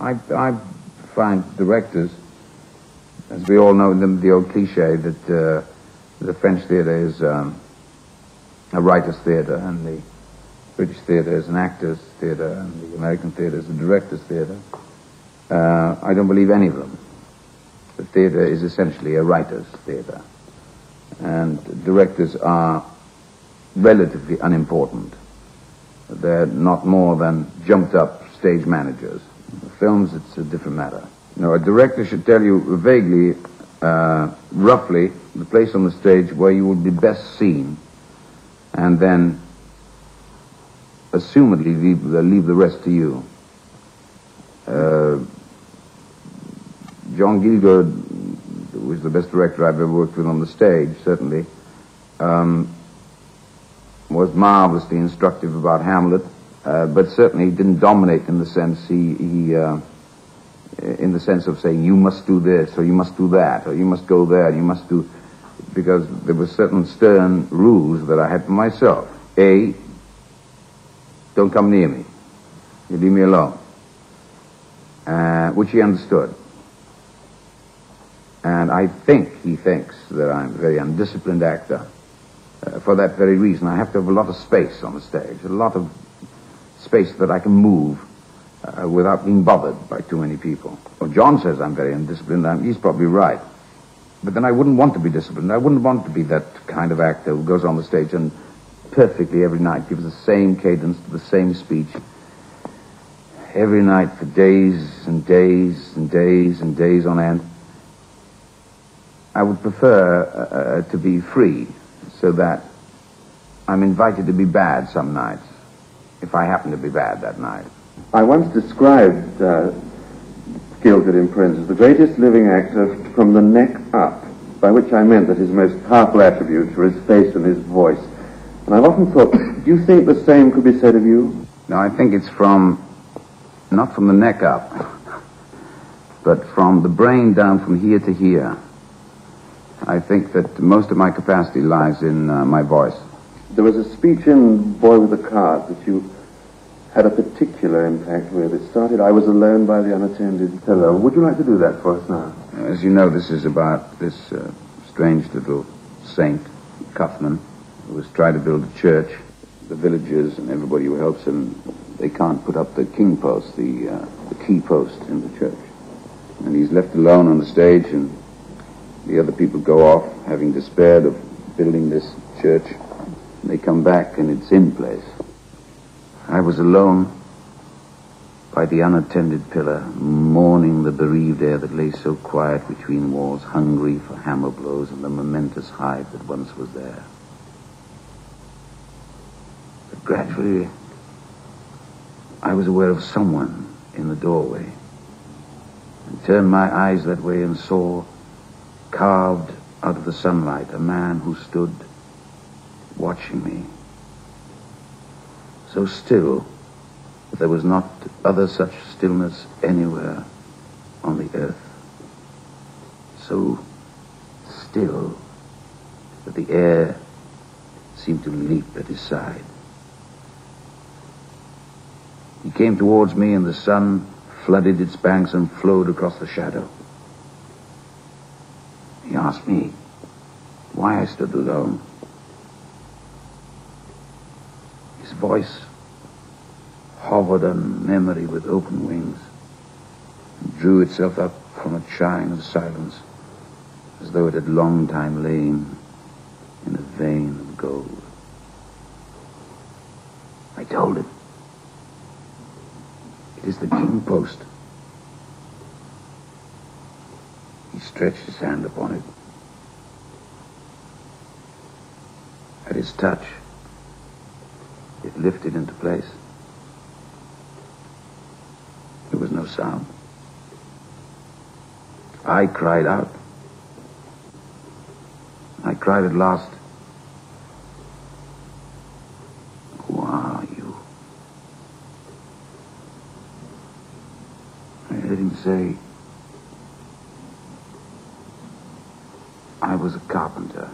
I find directors, as we all know, the old cliche that the French theater is a writer's theater, and the British theater is an actor's theater, and the American theater is a director's theater. I don't believe any of them. The theater is essentially a writer's theater, and directors are relatively unimportant. They're not more than jumped-up stage managers. In films, it's a different matter. You know, a director should tell you vaguely, roughly, the place on the stage where you would be best seen, and then, assumedly, leave the rest to you. John Gielgud, who is the best director I've ever worked with on the stage, certainly, was marvelously instructive about Hamlet, but certainly didn't dominate in the sense in the sense of saying you must do this or you must do that or you must go there and you must do, because there were certain stern rules that I had for myself. A, don't come near me. You leave me alone. Which he understood. And I think he thinks that I'm a very undisciplined actor. For that very reason, I have to have a lot of space on the stage, a lot of space that I can move without being bothered by too many people. Well, John says I'm very undisciplined. He's probably right. But then I wouldn't want to be disciplined. I wouldn't want to be that kind of actor who goes on the stage and perfectly every night gives the same cadence to the same speech every night for days and days and days and days on end. I would prefer to be free, so that I'm invited to be bad some nights, if I happen to be bad that night. I once described Gielgud in print as the greatest living actor from the neck up, by which I meant that his most powerful attributes were his face and his voice. And I've often thought, do you think the same could be said of you? No, I think it's not from the neck up, but from the brain down from here to here. I think that most of my capacity lies in my voice. There was a speech in Boy with a Cart that you had a particular impact with. It started, I was alone by the unattended pillow. Would you like to do that for us now? As you know, this is about this strange little saint, Cuthman, who was trying to build a church. The villagers and everybody who helps him, they can't put up the king post, the key post in the church. And he's left alone on the stage, and the other people go off, having despaired of building this church. And they come back, and it's in place. I was alone by the unattended pillar, mourning the bereaved air that lay so quiet between walls, hungry for hammer blows and the momentous hive that once was there. But gradually, I was aware of someone in the doorway, and turned my eyes that way and saw, carved out of the sunlight, a man who stood watching me. So still that there was not other such stillness anywhere on the earth. So still that the air seemed to leap at his side. He came towards me, and the sun flooded its banks and flowed across the shadow. He asked me why I stood alone. His voice hovered on memory with open wings and drew itself up from a chine of silence as though it had long time lain in a vein of gold. I told him, it is the king post. He stretched his hand upon it. At his touch, it lifted into place. There was no sound. I cried out. I cried at last, "Who are you?" I heard him say, "I was a carpenter."